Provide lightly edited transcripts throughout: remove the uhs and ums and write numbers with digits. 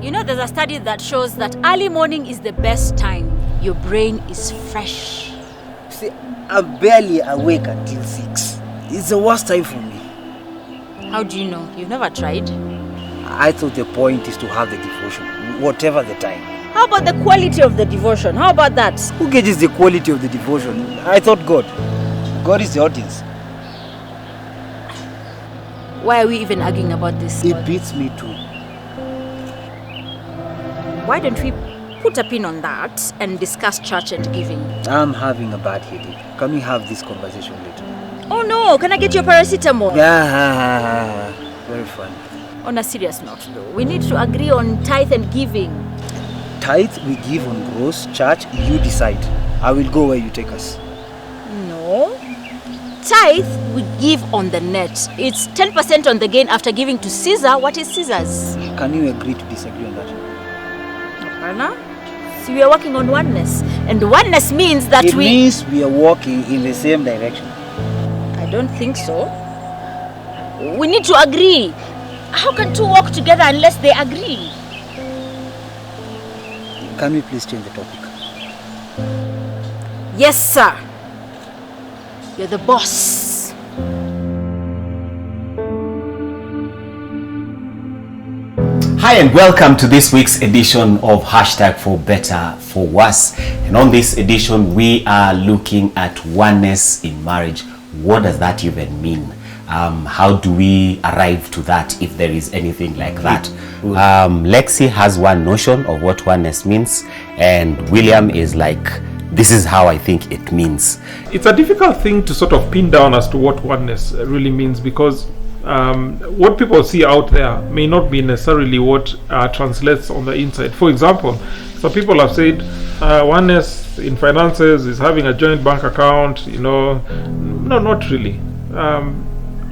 You know, there's a study that shows that early morning is the best time. Your brain is fresh. See, I'm barely awake until 6. It's the worst time for me. How do you know? You've never tried? I thought the point is to have the devotion, whatever the time. How about the quality of the devotion? How about that? Who gauges the quality of the devotion? I thought God. God is the audience. Why are we even arguing about this? It beats me too. Why don't we put a pin on that and discuss church and giving? I'm having a bad headache. Can we have this conversation later? Oh no, can I get your paracetamol? Yeah, very fun. On a serious note though, we need to agree on tithe and giving. Tithe we give on gross, church you decide. I will go where you take us. No. Tithe we give on the net. It's 10% on the gain after giving to Caesar what is Caesar's. Can you agree to disagree on that? Anna? See, we are working on oneness. And oneness means that it means we are walking in the same direction. I don't think so. We need to agree. How can two walk together unless they agree? Can we please change the topic? Yes, sir. You're the boss. Hi and welcome to this week's edition of Hashtag for Better for Worse. And on this edition, we are looking at oneness in marriage. What does that even mean? How do we arrive to that, if there is anything like that? Lexie has one notion of what oneness means, and William is like, this is how I think it means. It's a difficult thing to sort of pin down as to what oneness really means, because what people see out there may not be necessarily what translates on the inside. For example, some people have said oneness in finances is having a joint bank account. No, not really.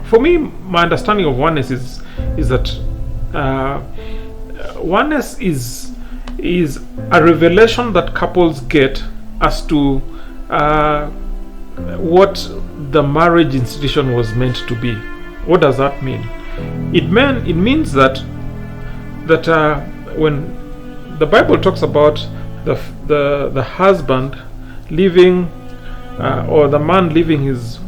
For me, my understanding of oneness is that oneness is a revelation that couples get as to what the marriage institution was meant to be. What does that mean? It means that when the Bible talks about the husband leaving or the man leaving his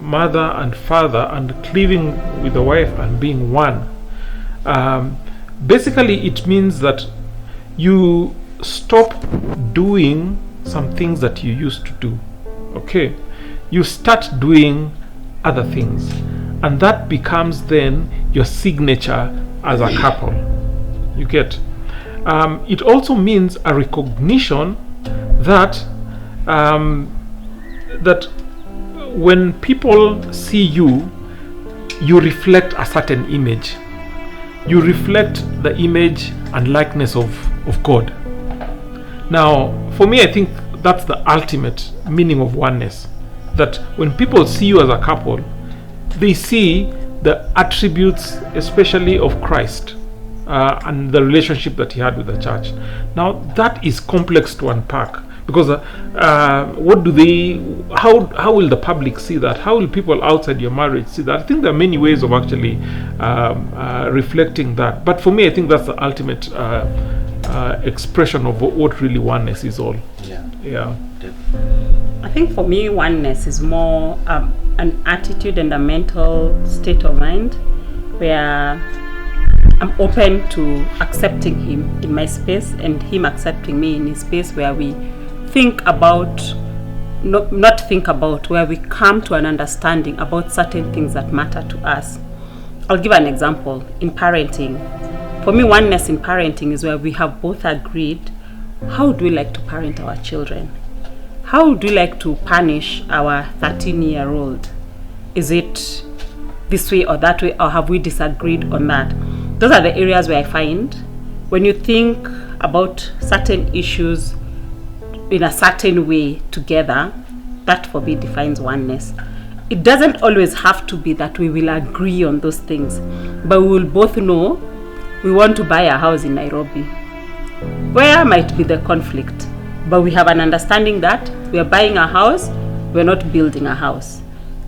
mother and father and cleaving with the wife and being one, basically it means that you stop doing some things that you used to do. Okay, you start doing other things, and that becomes then your signature as a couple. You get? It also means a recognition that that when people see you, you reflect a certain image. You reflect the image and likeness of God. Now, for me, I think that's the ultimate meaning of oneness. That when people see you as a couple, they see the attributes, especially of Christ, and the relationship that he had with the church. Now, that is complex to unpack, because how will the public see that? How will people outside your marriage see that? I think there are many ways of actually reflecting that. But for me, I think that's the ultimate expression of what really oneness is all. Yeah. I think for me, oneness is more an attitude and a mental state of mind where I'm open to accepting him in my space and him accepting me in his space, where we think about, where we come to an understanding about certain things that matter to us. I'll give an example. In parenting, for me, oneness in parenting is where we have both agreed, how do we like to parent our children? How do we like to punish our 13-year-old? Is it this way or that way, or have we disagreed on that? Those are the areas where I find when you think about certain issues in a certain way together, that for me defines oneness. It doesn't always have to be that we will agree on those things, but we will both know we want to buy a house in Nairobi. Where might be the conflict? But we have an understanding that we are buying a house, we're not building a house.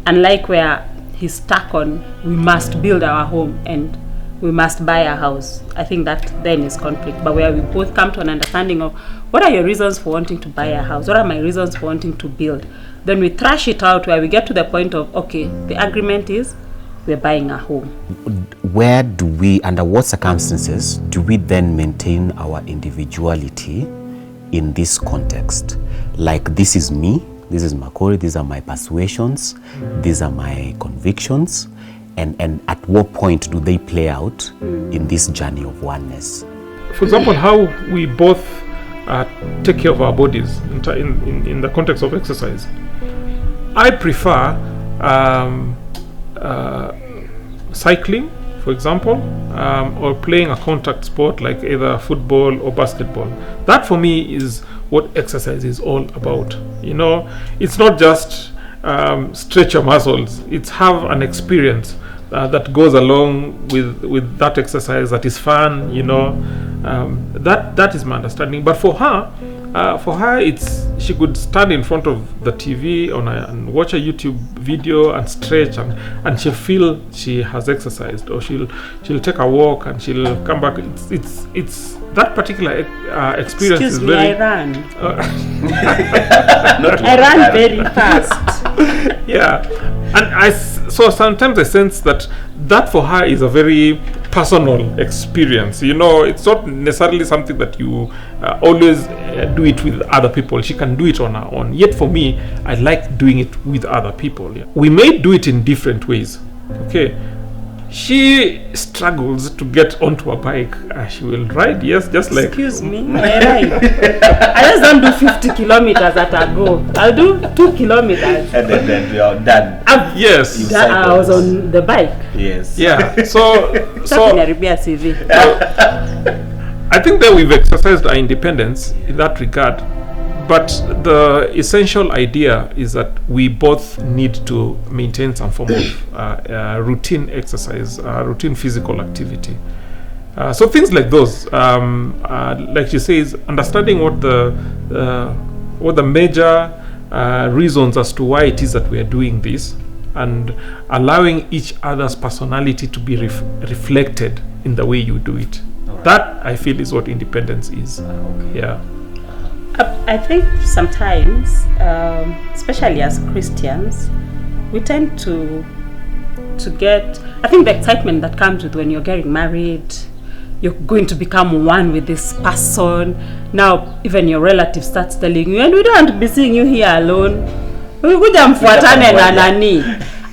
Unlike where he's stuck on, we must build our home, and we must buy a house. I think that then is conflict. But where we both come to an understanding of what are your reasons for wanting to buy a house? What are my reasons for wanting to build? Then we thrash it out where we get to the point of, okay, the agreement is we're buying a home. Where do we, under what circumstances, do we then maintain our individuality in this context? Like, this is me, this is Makori, these are my persuasions, these are my convictions, and at what point do they play out in this journey of oneness? For example, how we both take care of our bodies in the context of exercise. I prefer cycling, for example, or playing a contact sport like either football or basketball. That for me is what exercise is all about. You know, it's not just stretch your muscles. It's have an experience that goes along with that exercise that is fun. You know, that is my understanding. But for her, it's she could stand in front of the TV and watch a YouTube video and stretch and she'll feel she has exercised, or she'll take a walk and she'll come back. It's that particular experience. Excuse is me, very. I ran. I ran very fast. Yeah, and so sometimes I sense that for her is a very personal experience. You know, it's not necessarily something that you always do it with other people. She can do it on her own. Yet for me, I like doing it with other people. Yeah. We may do it in different ways. Okay. She struggles to get onto a bike. She will ride, yes, just like... Excuse me, I ride. I just don't do 50 kilometers at a go. I'll do 2 kilometers. And then we are done. Yes. I was on the bike. Yes. Yeah. So CV. I think that we've exercised our independence in that regard. But the essential idea is that we both need to maintain some form of routine exercise, routine physical activity. So things like those, like she says, understanding what the major reasons as to why it is that we are doing this, and allowing each other's personality to be reflected in the way you do it. Right. That, I feel, is what independence is. Okay. Yeah. I think sometimes, especially as Christians, we tend to get, I think the excitement that comes with when you're getting married, you're going to become one with this person. Now, even your relative starts telling you, and we don't want to be seeing you here alone. I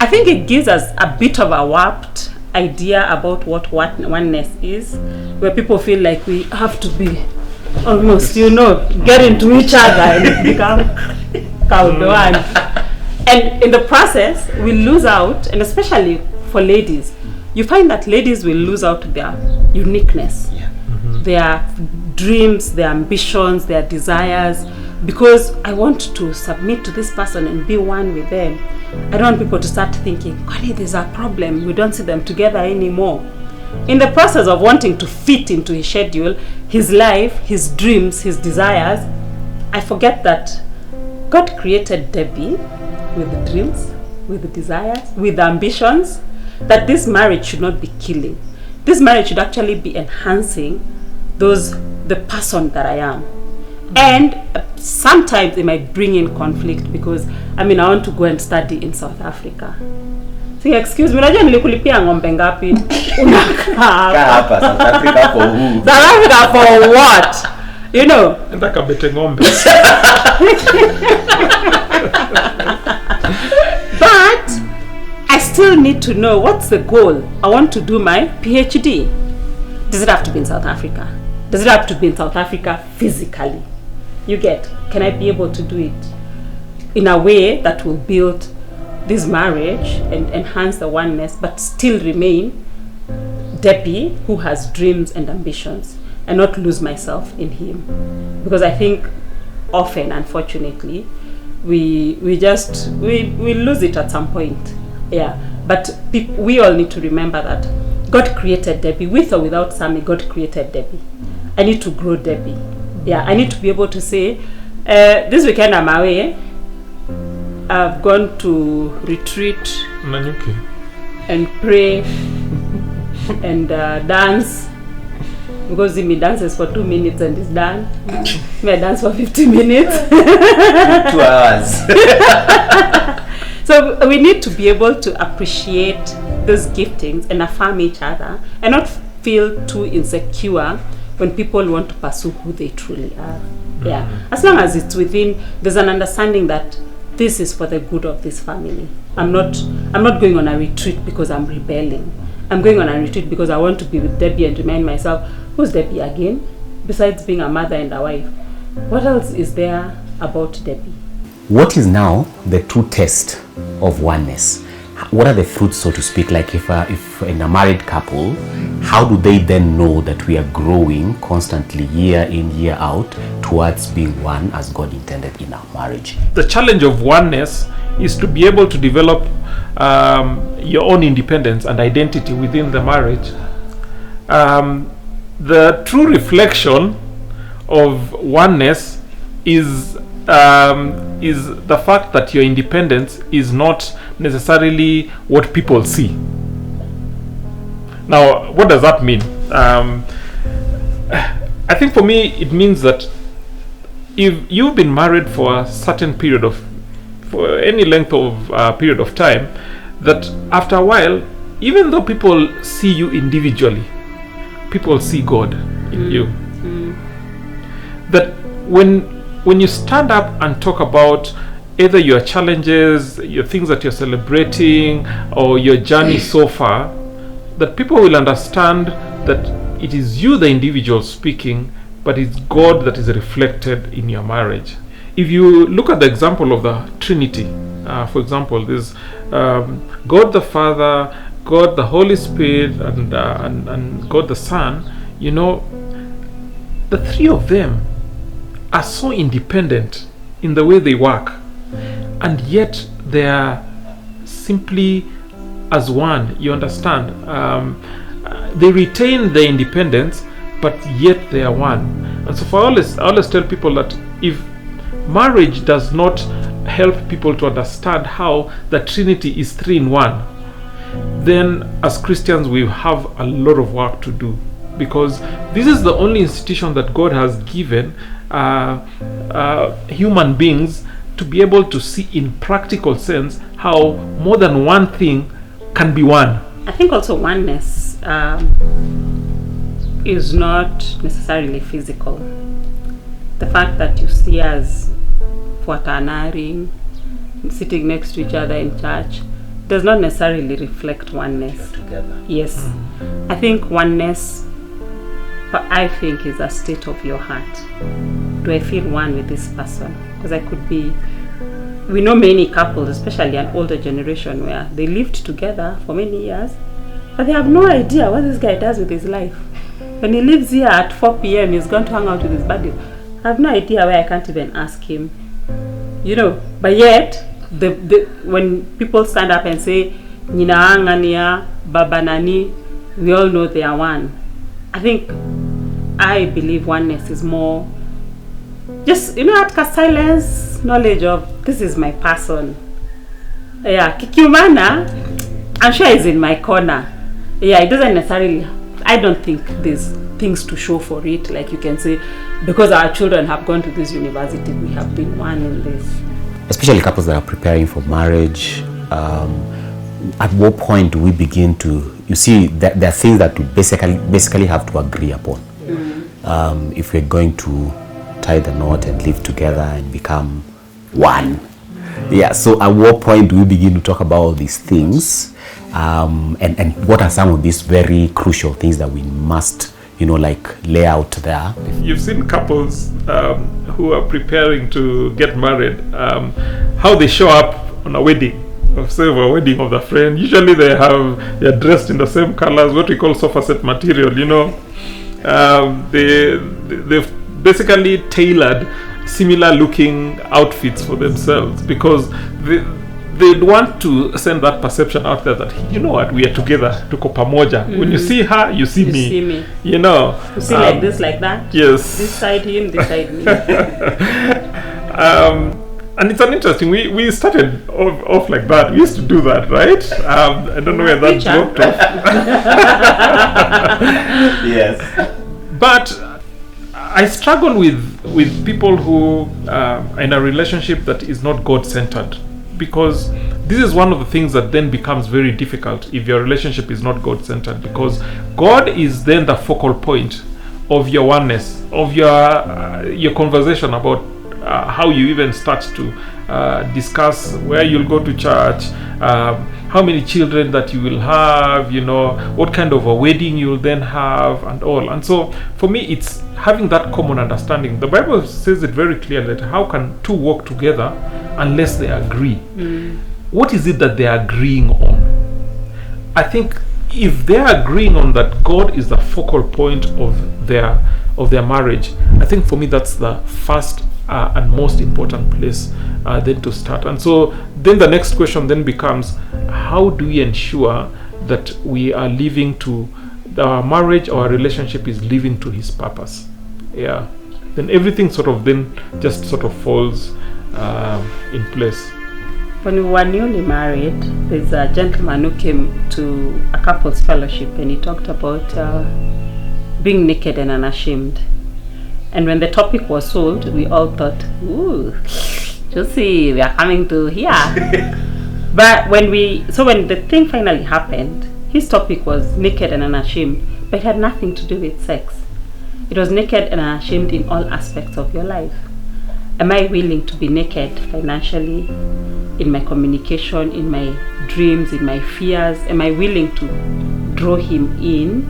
think it gives us a bit of a warped idea about what oneness is, where people feel like we have to be almost, get into each other and become one. And in the process, we lose out, and especially for ladies, you find that ladies will lose out their uniqueness, their dreams, their ambitions, their desires, because I want to submit to this person and be one with them. I don't want people to start thinking, Kwani, there's a problem, we don't see them together anymore. In the process of wanting to fit into his schedule, his life, his dreams, his desires, I forget that God created Debbie with the dreams, with the desires, with the ambitions, that this marriage should not be killing. This marriage should actually be enhancing the person that I am. And sometimes it might bring in conflict because, I want to go and study in South Africa. See, excuse me, unajua nilikulipia ng'ombe ngapi? Unakaa hapa South Africa for who? South Africa for what? Enda kabete ng'ombe. But I still need to know what's the goal. I want to do my PhD. Does it have to be in South Africa? Does it have to be in South Africa physically? You get? Can I be able to do it in a way that will build this marriage and enhance the oneness, but still remain Debbie, who has dreams and ambitions, and not lose myself in him? Because I think often, unfortunately, we lose it at some point. Yeah, but we all need to remember that God created Debbie. With or without Sammy, God created Debbie. I need to grow Debbie. Yeah, I need to be able to say, this weekend I'm away. I've gone to retreat Nanyuki. and pray and dance. Because he dances for 2 minutes and is done. May dance for 50 minutes. 2 hours. So we need to be able to appreciate those giftings and affirm each other and not feel too insecure when people want to pursue who they truly are. Yeah. As long as it's within, there's an understanding that this is for the good of this family. I'm not going on a retreat because I'm rebelling. I'm going on a retreat because I want to be with Debbie and remind myself, who's Debbie again? Besides being a mother and a wife, what else is there about Debbie? What is now the true test of oneness? What are the fruits, so to speak? Like if in a married couple, how do they then know that we are growing constantly year in, year out towards being one as God intended in our marriage? The challenge of oneness is to be able to develop your own independence and identity within the marriage. The true reflection of oneness is the fact that your independence is not necessarily what people see. Now, what does that mean? I think for me it means that if you've been married for a certain period of, for any length of period of time, that after a while, even though people see you individually, people see God in you. That when you stand up and talk about either your challenges, your things that you're celebrating, or your journey so far, that people will understand that it is you, the individual, speaking, but it's God that is reflected in your marriage. If you look at the example of the Trinity, for example, there's God the Father, God the Holy Spirit, and God the Son. You know, the three of them are so independent in the way they work, and yet they are simply as one. You understand? They retain their independence, but yet they are one. And so I always tell people that if marriage does not help people to understand how the Trinity is 3 in 1, then as Christians we have a lot of work to do, because this is the only institution that God has given human beings to be able to see in practical sense how more than one thing can be one. I think also oneness is not necessarily physical. The fact that you see us fuatanaring, sitting next to each other in church, does not necessarily reflect oneness. Together. Yes. I think oneness, I think, is a state of your heart. Do I feel one with this person? Because I could be, we know many couples, especially an older generation, where they lived together for many years, but they have no idea what this guy does with his life. When he leaves here at 4 p.m., he's going to hang out with his buddies. I have no idea where I can't even ask him. You know, but yet, when people stand up and say, Nina Angania, Baba Nani, we all know they are one. I believe oneness is more just, at silence, knowledge of this is my person. Yeah, Kikiumana, I'm sure is in my corner. Yeah, it doesn't necessarily, I don't think there's things to show for it. Like you can say, because our children have gone to this university, we have been one in this. Especially couples that are preparing for marriage, at what point do we begin to, you see, there are things that we basically have to agree upon. If we're going to tie the knot and live together and become one. Yeah, so at what point do we begin to talk about all these things? And what are some of these very crucial things that we must, lay out there? You've seen couples who are preparing to get married, how they show up on a wedding, say a wedding of the friend. Usually they're dressed in the same colors, what we call sofa set material, they've basically tailored similar looking outfits for themselves, because they'd want to send that perception out there that, you know what, we are together, tuko pamoja. When you see her, you see me. You see like this, like that. Yes. This side him, this side me. And it's an interesting, we started off like that. We used to do that, right? I don't know where that dropped off. Yes. But I struggle with people who are in a relationship that is not God-centered, because this is one of the things that then becomes very difficult if your relationship is not God-centered, because God is then the focal point of your oneness, of your conversation about how you even start to discuss where you'll go to church, how many children that you will have, what kind of a wedding you'll then have, and all. And so for me, it's having that common understanding. The Bible says it very clearly that how can two walk together unless they agree? What is it that they are agreeing on? I think if they are agreeing on that God is the focal point of their marriage, I think for me that's the first and most important place then to start. And so then the next question then becomes, how do we ensure that we are living to our marriage, our relationship is living to his purpose? Yeah, then everything sort of falls in place. When we were newly married, there's a gentleman who came to a couples fellowship, and he talked about being naked and unashamed. And when the topic was sold, we all thought, ooh, juicy, we are coming to here. But when the thing finally happened, his topic was naked and unashamed, but it had nothing to do with sex. It was naked and unashamed in all aspects of your life. Am I willing to be naked financially, in my communication, in my dreams, in my fears? Am I willing to draw him in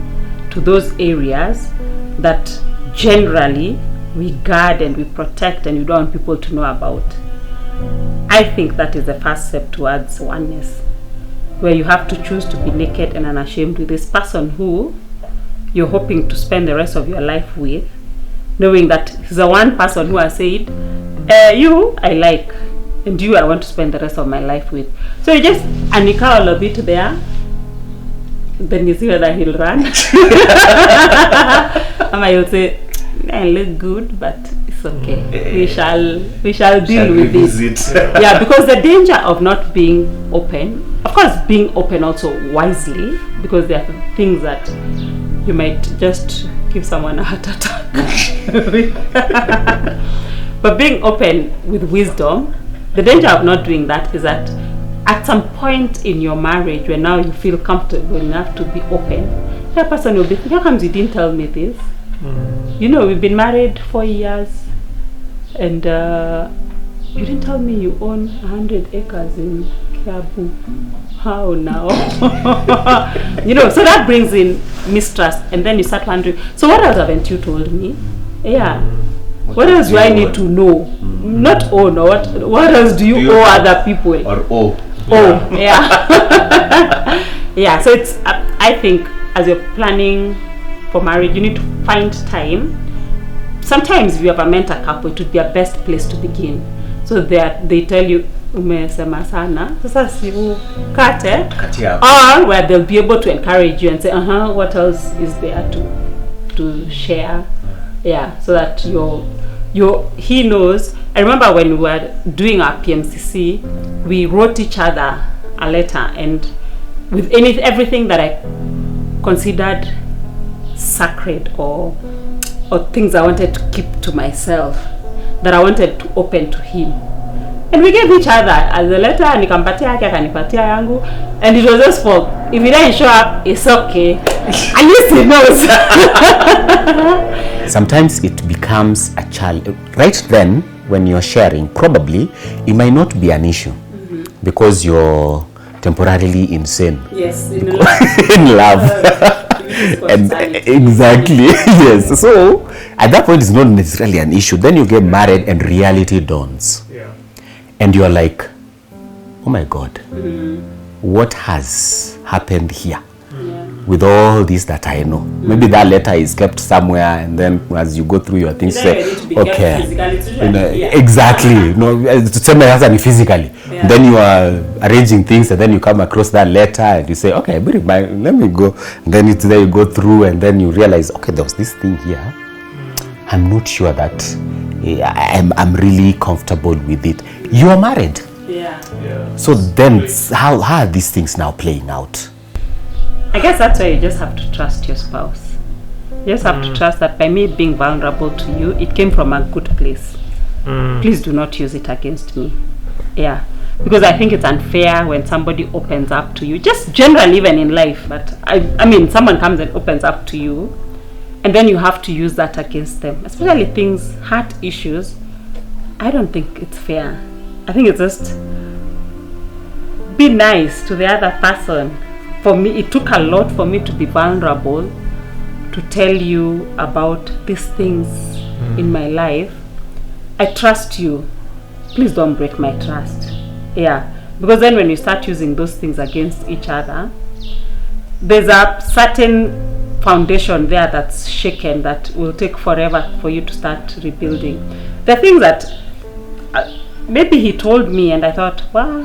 to those areas that generally we guard and we protect and we don't want people to know about? I think that is the first step towards oneness, where you have to choose to be naked and unashamed with this person who you're hoping to spend the rest of your life with, knowing that he's the one person who has said, you I like, and you I want to spend the rest of my life with. So you just anika all of it there, then you see whether he'll run. And I will say, I look good, but it's okay. We shall deal with this. Yeah, because the danger of not being open, of course being open also wisely, because there are things that you might just give someone a heart attack. But being open with wisdom, the danger of not doing that is that at some point in your marriage, when now you feel comfortable enough to be open, that person will be thinking, how come you didn't tell me this? We've been married 4 years, and you didn't tell me you own 100 acres in Kiabu. How now? So that brings in mistrust, and then you start wondering, so what else haven't you told me? Yeah. What else do I need to know? Not own, or what else do you owe other people? Or owe. Oh, yeah. Yeah, so it's, I think, as you're planning for marriage, you need to find time. Sometimes if you have a mentor couple, it would be a best place to begin. So they tell you, umesema sana, sasa si ukate, or where they'll be able to encourage you and say, what else is there to share? Yeah, so that he knows. I remember when we were doing our PMCC, we wrote each other a letter, and with everything that I considered sacred or things I wanted to keep to myself, that I wanted to open to him. And we gave each other as a letter, nikampatia yake akanipatia yangu, and it was just for, if he didn't show up, it's okay. At least he knows. Sometimes it becomes a challenge. Right then, when you're sharing, probably it might not be an issue because you're temporarily insane. Yes, in love. And exactly. Yes. So at that point, it's not necessarily an issue. Then you get married and reality dawns. Yeah. And you're like, oh my God, what has happened here? With all this that I know, maybe that letter is kept somewhere, and then as you go through your things, say, okay, exactly. Physically. Yeah. Then you are arranging things, and then you come across that letter, and you say, okay, let me go. And then it's there, you go through, and then you realize, okay, there was this thing here. I'm not sure that I'm really comfortable with it. You are married. Yeah. So then how are these things now playing out? I guess that's why you just have to trust your spouse. You just have to trust that by me being vulnerable to you, it came from a good place. Please do not use it against me. Yeah. Because I think it's unfair when somebody opens up to you, just generally even in life, but I mean someone comes and opens up to you and then you have to use that against them, especially things, heart issues. I don't think it's fair. I think it's just be nice to the other person. For me, it took a lot for me to be vulnerable, to tell you about these things in my life. I trust you. Please don't break my trust. Yeah, because then when you start using those things against each other, there's a certain foundation there that's shaken that will take forever for you to start rebuilding. The things that maybe he told me and I thought, wow.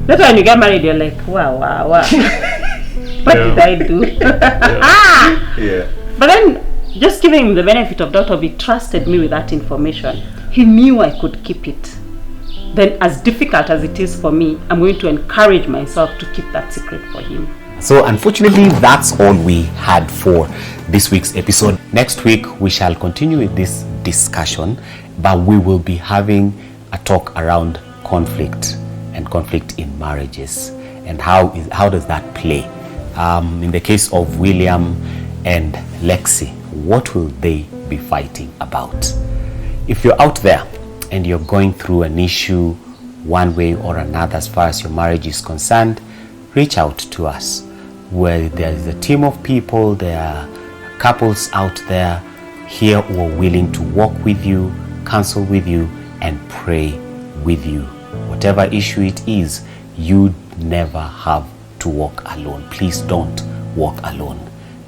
Later when you get married, you're like, wow. What did I do? Yeah. But then, just giving him the benefit of doubt, he trusted me with that information. He knew I could keep it. Then as difficult as it is for me, I'm going to encourage myself to keep that secret for him. So unfortunately, that's all we had for this week's episode. Next week, we shall continue with this discussion, but we will be having a talk around conflict and conflict in marriages and how does that play. In the case of William and Lexie, what will they be fighting about? If you're out there and you're going through an issue one way or another as far as your marriage is concerned, reach out to us. Where there is a team of people, there are couples out there here who are willing to walk with you, counsel with you, and pray with you. Whatever issue it is, you never have to walk alone. Please don't walk alone.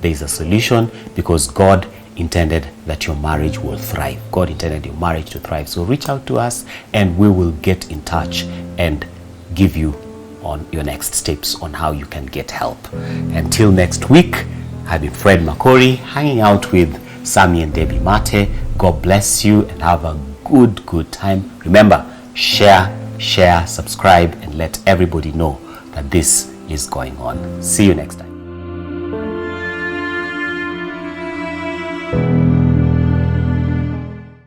There is a solution because God intended that your marriage will thrive. God intended your marriage to thrive. So reach out to us and we will get in touch and give you on your next steps on how you can get help. Until next week, I've been Fred Makori hanging out with Sammy and Debbie Mate. God bless you and have a good time. Remember, share, subscribe, and let everybody know that this is going on. See you next time.